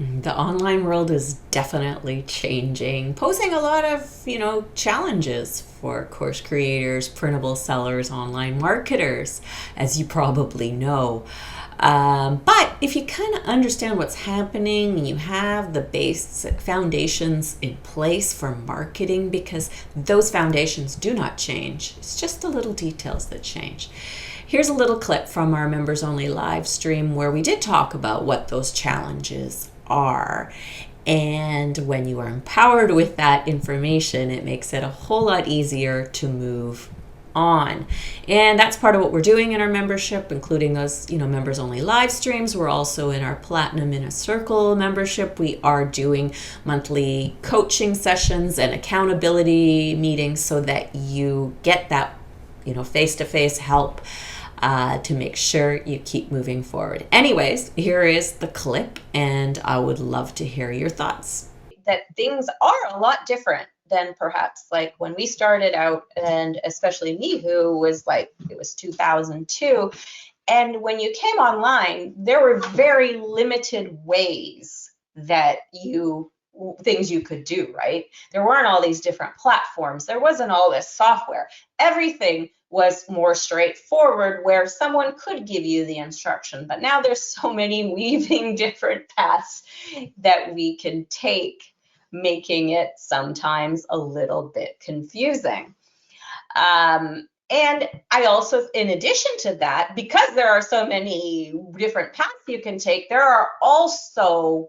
The online world is definitely changing, posing a lot of, challenges for course creators, printable sellers, online marketers, as you probably know. But if you kind of understand what's happening and you have the basic foundations in place for marketing, because those foundations do not change, it's just the little details that change. Here's a little clip from our members only live stream where we did talk about what those challenges are. And when you are empowered with that information, it makes it a whole lot easier to move on. And that's part of what we're doing in our membership, including those, members only live streams. We're also in our Platinum in a Circle membership. We are doing monthly coaching sessions and accountability meetings so that you get that, face-to-face help to make sure you keep moving forward. Anyways, here is the clip, and I would love to hear your thoughts. That things are a lot different than perhaps like when we started out, and especially me, who was like, it was 2002. And when you came online, there were very limited ways that things you could do, right? There weren't all these different platforms. There wasn't all this software. Everything was more straightforward where someone could give you the instruction. But now there's so many weaving different paths that we can take, making it sometimes a little bit confusing. And I also, in addition to that, because there are so many different paths you can take, there are also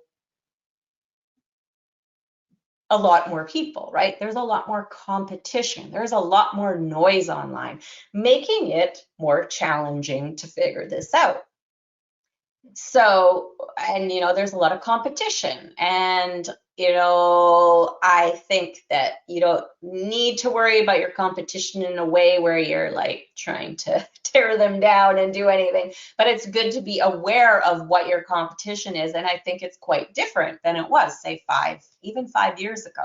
a lot more people, right? There's a lot more competition. There's a lot more noise online, making it more challenging to figure this out. So, and there's a lot of competition, and I think that you don't need to worry about your competition in a way where you're like trying to tear them down and do anything, but it's good to be aware of what your competition is. And I think it's quite different than it was, say, even 5 years ago.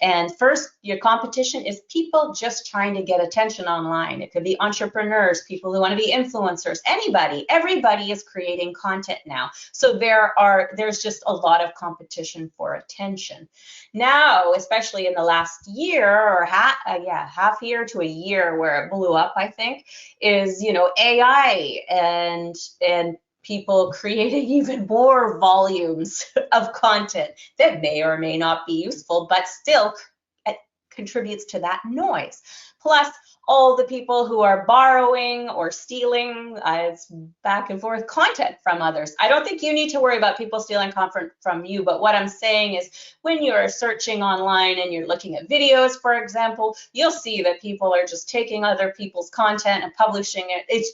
And first, your competition is people just trying to get attention online. It could be entrepreneurs, people who want to be influencers, everybody is creating content now. So there's just a lot of competition for attention. Now, especially in the last year or half year to a year where it blew up, I think, is, AI and people creating even more volumes of content that may or may not be useful, but still contributes to that noise. Plus, all the people who are borrowing or stealing back and forth content from others. I don't think you need to worry about people stealing content from you, but what I'm saying is when you're searching online and you're looking at videos, for example, you'll see that people are just taking other people's content and publishing it. It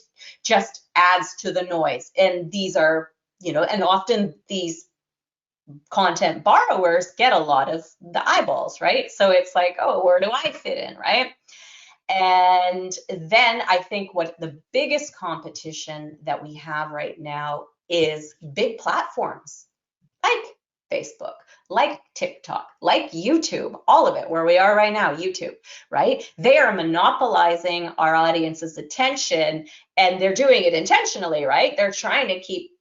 just adds to the noise. And these are, and often these content borrowers get a lot of the eyeballs, right? So it's like, oh, where do I fit in, right? And then I think what the biggest competition that we have right now is big platforms like Facebook, like TikTok, like YouTube, all of it, where we are right now, YouTube, right? They are monopolizing our audience's attention, and they're doing it intentionally, right? They're trying to keep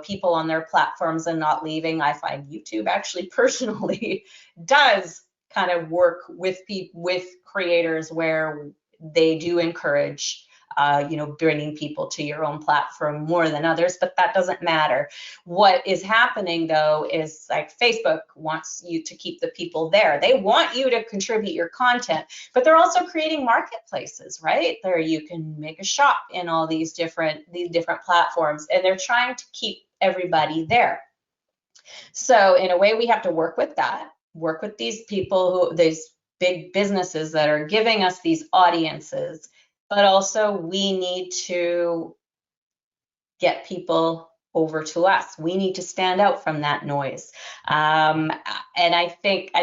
people on their platforms and not leaving. I find YouTube actually personally does kind of work with creators where they do encourage bringing people to your own platform more than others, but that doesn't matter. What is happening though is like Facebook wants you to keep the people there. They want you to contribute your content, but they're also creating marketplaces, right? There you can make a shop in all these different platforms, and they're trying to keep everybody there. So in a way, we have to work with that, work with these people these big businesses that are giving us these audiences, but also we need to get people over to us. We need to stand out from that noise. And I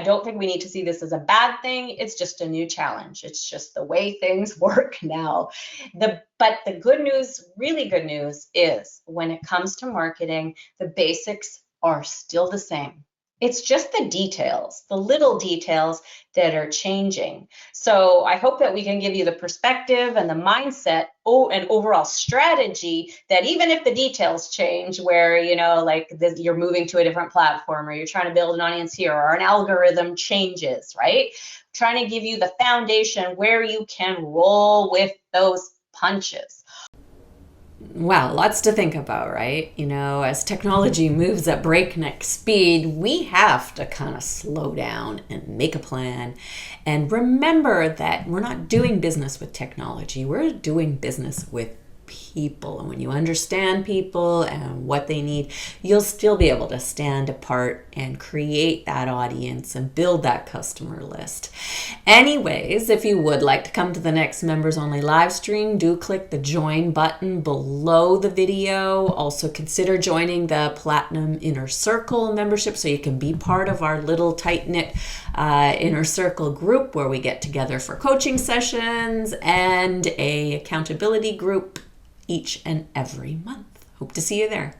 don't think we need to see this as a bad thing. It's just a new challenge. It's just the way things work now. But the good news, really good news, is when it comes to marketing, the basics are still the same. It's just the details, the little details that are changing. So I hope that we can give you the perspective and the mindset an overall strategy that even if the details change, where, like you're moving to a different platform, or you're trying to build an audience here, or an algorithm changes, right? Trying to give you the foundation where you can roll with those punches. Wow, lots to think about, right? As technology moves at breakneck speed, we have to kind of slow down and make a plan and remember that we're not doing business with technology, we're doing business with people. And when you understand people and what they need, you'll still be able to stand apart and create that audience and build that customer list. Anyways, if you would like to come to the next members only live stream, do click the join button below the video. Also consider joining the Platinum Inner Circle membership so you can be part of our little tight-knit inner circle group where we get together for coaching sessions and a accountability group each and every month. Hope to see you there.